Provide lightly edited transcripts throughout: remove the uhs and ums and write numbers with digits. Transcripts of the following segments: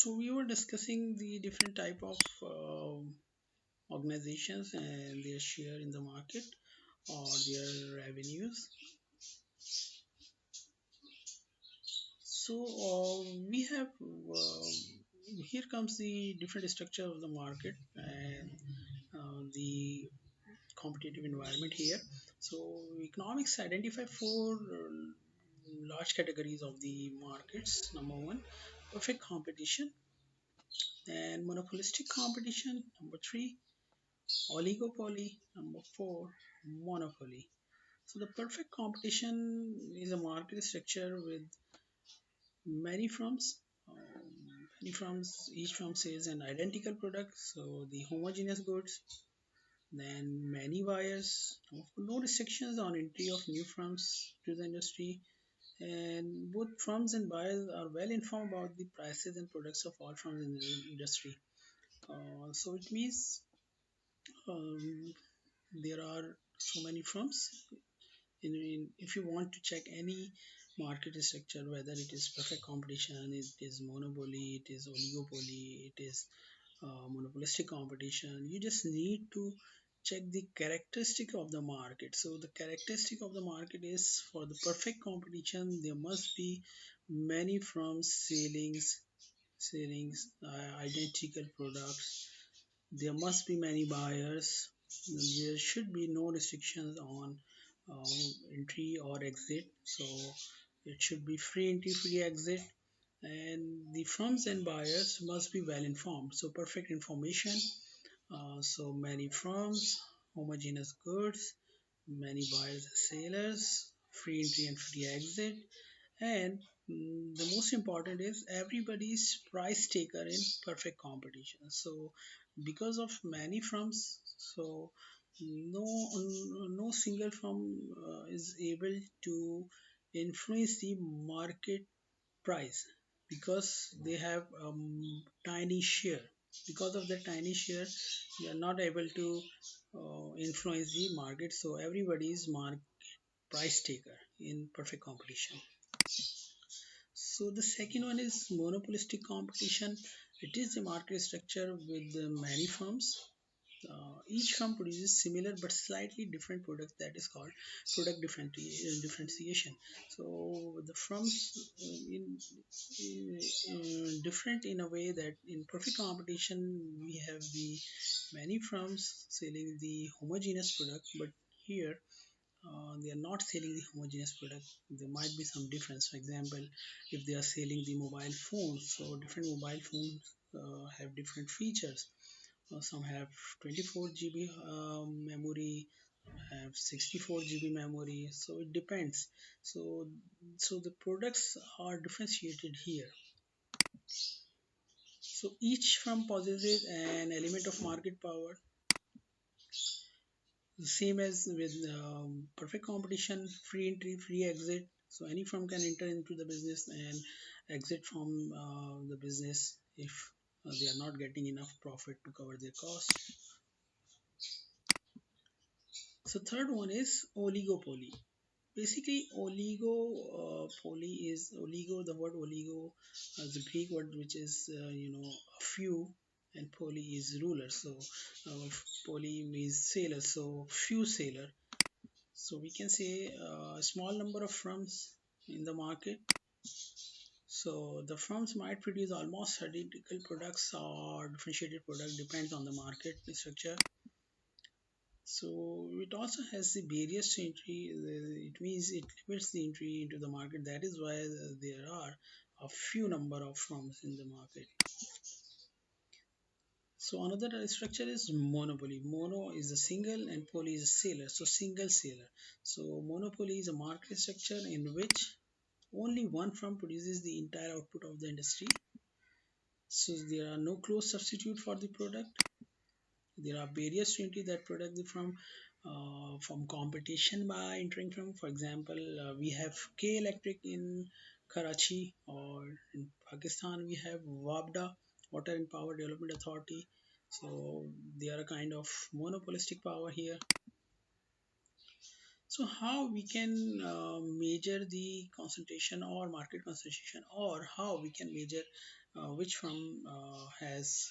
So we were discussing the different type of organizations and their share in the market or their revenues. So we have here comes the different structure of the market and the competitive environment here. So economics identify four large categories of the markets. Number one, perfect competition, and monopolistic competition. Number three, oligopoly. Number four, monopoly. So the perfect competition is a market structure with many firms. Many firms, each firm sells an identical product, so the homogeneous goods. Then many buyers, no restrictions on entry of new firms to the industry, and both firms and buyers are well informed about the prices and products of all firms in the industry. So it means um, there are so many firms. If you want to check any market structure, whether it is perfect competition, it is monopoly, it is oligopoly, it is monopolistic competition, you just need to check the characteristic of the market. So the characteristic of the market is, for the perfect competition there must be many firms selling identical products. There must be many buyers. There should be no restrictions on entry or exit. So it should be free entry, free exit, and the firms and buyers must be well informed. So perfect information. So many firms, homogeneous goods, many buyers and sellers, free entry and free exit, and the most important is everybody's price taker in perfect competition. So because of many firms, so no no single firm is able to influence the market price, because they have tiny share. Because of the tiny share, they are not able to influence the market. So everybody is price taker in perfect competition. So the second one is monopolistic competition. It is a market structure with many firms. Each firm produces similar but slightly different products. That is called product differentiation. So the firms different in a way that in perfect competition we have the many firms selling the homogeneous product, but here they are not selling the homogeneous product. There might be some difference. For example, if they are selling the mobile phones, so different mobile phones have different features. Some have 24 GB memory, have 64 GB memory, so it depends. So the products are differentiated here. So each firm possesses an element of market power, same as with perfect competition, free entry, free exit. So any firm can enter into the business and exit from the business if they are not getting enough profit to cover their costs. So third one is oligopoly. Basically, oligopoly is oligo. The word oligo is a Greek word which is a few, and poly is ruler. So poly means sailor. So few sailor. So we can say a small number of firms in the market. So the firms might produce almost identical products or differentiated product, depends on the market structure. So it also has the barriers to entry. It means it limits the entry into the market. That is why there are a few number of firms in the market. So another structure is monopoly. Mono is a single and poly is a seller. So single seller. So monopoly is a market structure in which only one firm produces the entire output of the industry. So there are no close substitute for the product. There are barriers to entry that protect the from competition by entering from. For example, we have K Electric in Karachi, or in Pakistan we have WAPDA, Water and Power Development Authority. So they are a kind of monopolistic power here. So how we can measure the concentration or market concentration, or how we can measure which firm has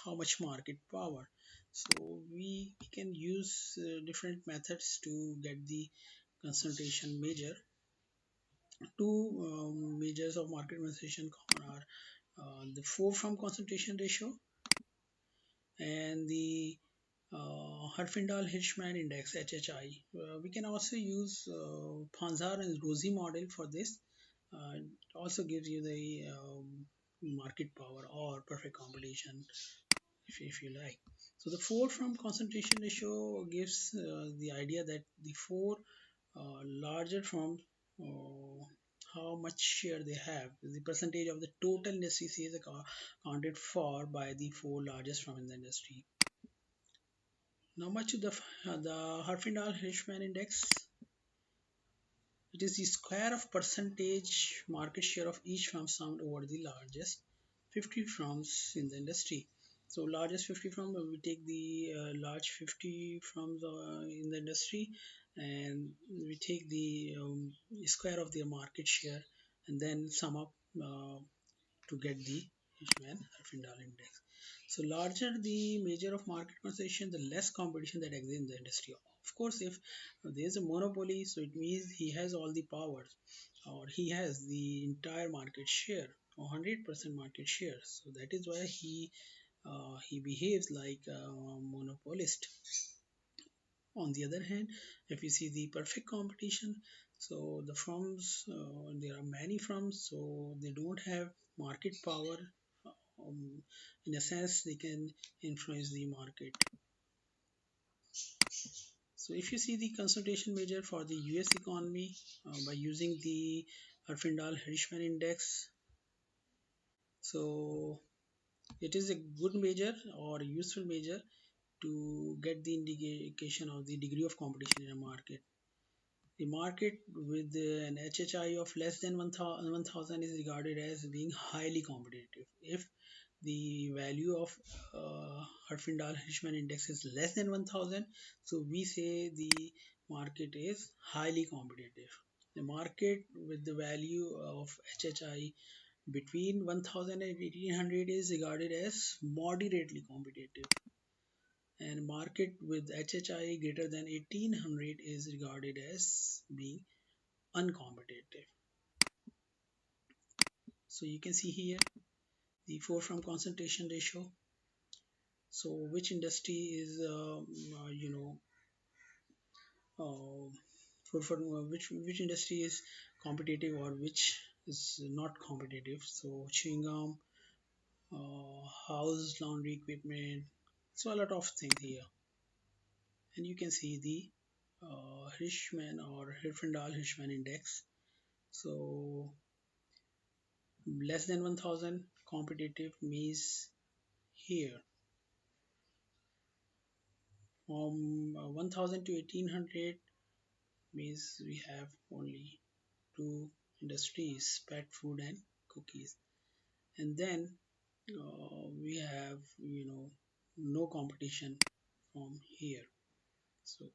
how much market power. So we can use different methods to get the concentration measure. Two measures of market concentration common are the four firm concentration ratio and the Herfindahl-Hirschman index (HHI). We can also use Panzar and Rosie model for this. It also gives you the market power or perfect competition if you like. So the four firm concentration ratio gives the idea that the four larger firms, how much share they have, the percentage of the total industry sales accounted for by the four largest firms in the industry. Now much to the Herfindahl-Hirschman index. It is the square of percentage market share of each firm summed over the largest 50 firms in the industry. So largest 50 firms, we take the large 50 firms in the industry and we take the square of their market share and then sum up to get the Hirschman-Herfindahl index. So larger the measure of market concentration, the less competition that exists in the industry. Of course, if there is a monopoly, so it means he has all the powers, or he has the entire market share, 100% market share. So that is why he behaves like a monopolist. On the other hand, if you see the perfect competition, so the firms, there are many firms, so they don't have market power. Um, in a sense, they can influence the market. So if you see the concentration measure for the US economy by using the Herfindahl-Hirschman index, so it is a good measure or useful measure to get the indication of the degree of competition in a market. The market with an HHI of less than 1000 is regarded as being highly competitive. If the value of Herfindahl-Hirschman index is less than 1000, so we say the market is highly competitive. The market with the value of HHI between 1000 and 1800 is regarded as moderately competitive, and market with HHI greater than 1800 is regarded as being uncompetitive. So you can see here the four firm concentration ratio. So which industry is uh, which industry is competitive or which is not competitive. So chewing gum, house laundry equipment, so a lot of things here. And you can see the Hirschman or Herfindahl-Hirschman index. So less than 1000 competitive means here from 1000 to 1800 means we have only two industries, pet food and cookies, and then we have no competition from here. So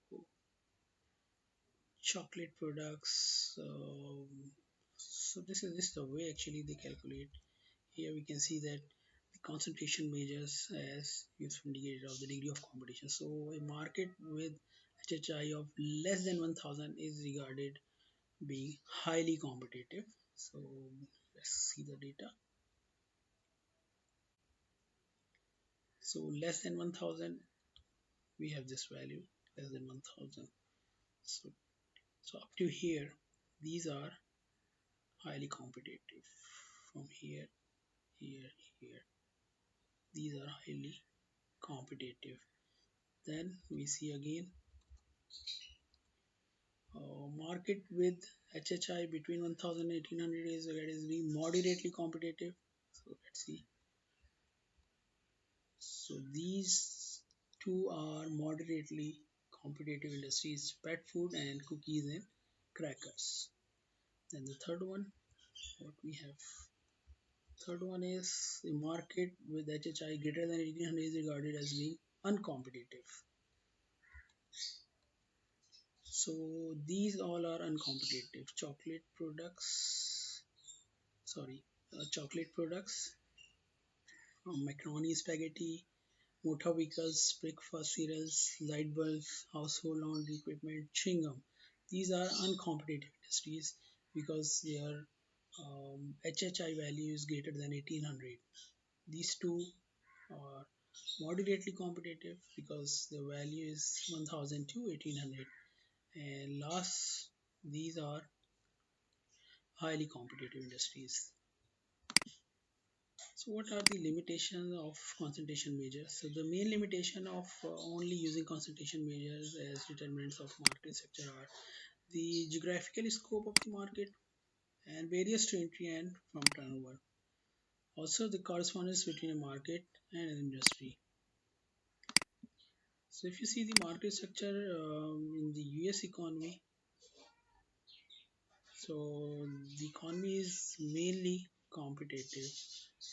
chocolate products, so this is the way actually they calculate. Here we can see that the concentration measures as useful indicator of the degree of competition. So a market with HHI of less than 1000 is regarded being highly competitive. So let's see the data. So less than 1000, we have this value less than 1000. So up to here, these are highly competitive. From here, here, here, these are highly competitive. Then we see again market with HHI between 1000 and 1800 is being moderately competitive. So let's see. So these two are moderately competitive industries, pet food and cookies and crackers. Then the third one, what we have. Third one is the market with HHI greater than 1800 is regarded as being uncompetitive. So these all are uncompetitive. Chocolate products, sorry, chocolate products, macaroni, spaghetti, motor vehicles, breakfast cereals, light bulbs, household laundry equipment, chewing gum. These are uncompetitive industries because their HHI value is greater than 1800. These two are moderately competitive because the value is 1000 to 1800. And last, these are highly competitive industries. So what are the limitations of concentration measures? So the main limitation of only using concentration measures as determinants of market structure are the geographical scope of the market and barriers to entry and from turnover. Also the correspondence between a market and an industry. So if you see the market structure in the US economy, so the economy is mainly competitive.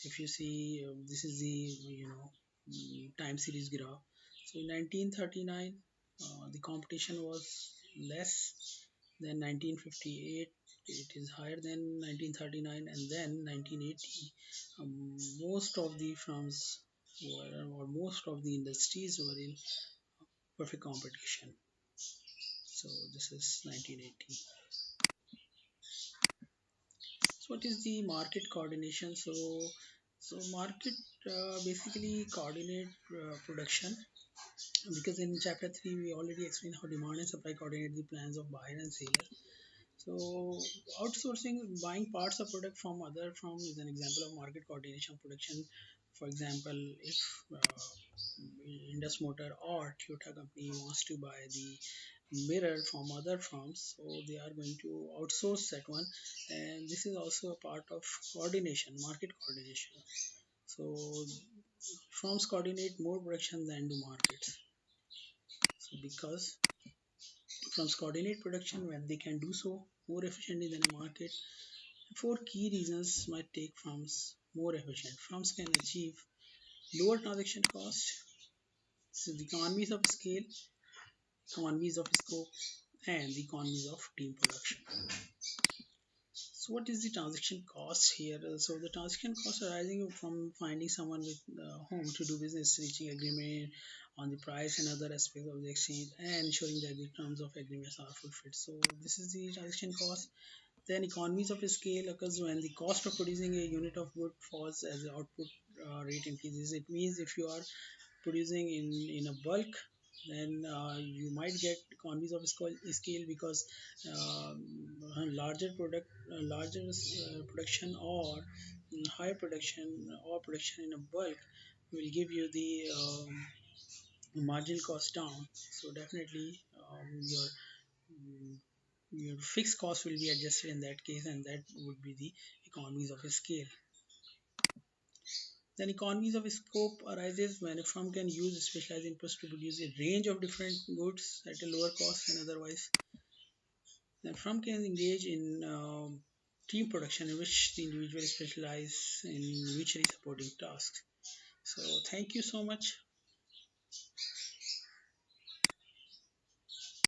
If you see, this is the time series graph. So in 1939, the competition was less than 1958. It is higher than 1939, and then 1980. Most of the firms were, or most of the industries were in perfect competition. So this is 1980. So what is the market coordination? So market basically coordinate production, because in chapter 3 we already explained how demand and supply coordinate the plans of buyer and seller. So outsourcing buying parts of product from other firm is an example of market coordination production. For example, if Indus Motor or Toyota company wants to buy the mirror from other firms, so they are going to outsource that one, and this is also a part of coordination, market coordination. So firms coordinate more production than do markets. So because firms coordinate production when they can do so more efficiently than a market, four key reasons might take firms more efficient. Firms can achieve lower transaction cost, so the economies of scale, economies of scope, and the economies of team production. So what is the transaction cost here? So the transaction cost arising from finding someone with whom to do business, reaching agreement on the price and other aspects of the exchange, and ensuring that the terms of agreements are fulfilled. So this is the transaction cost. Then economies of scale occurs when the cost of producing a unit of good falls as the output rate increases. It means if you are producing in a bulk, then you might get economies of scale because larger larger production or higher production or production in a bulk will give you the marginal cost down. So definitely mm, your fixed cost will be adjusted in that case, and that would be the economies of scale. Then economies of scope arises when a firm can use specialized inputs to produce a range of different goods at a lower cost than otherwise. Then firm can engage in team production in which the individual specialize in mutually supporting tasks. So thank you so much.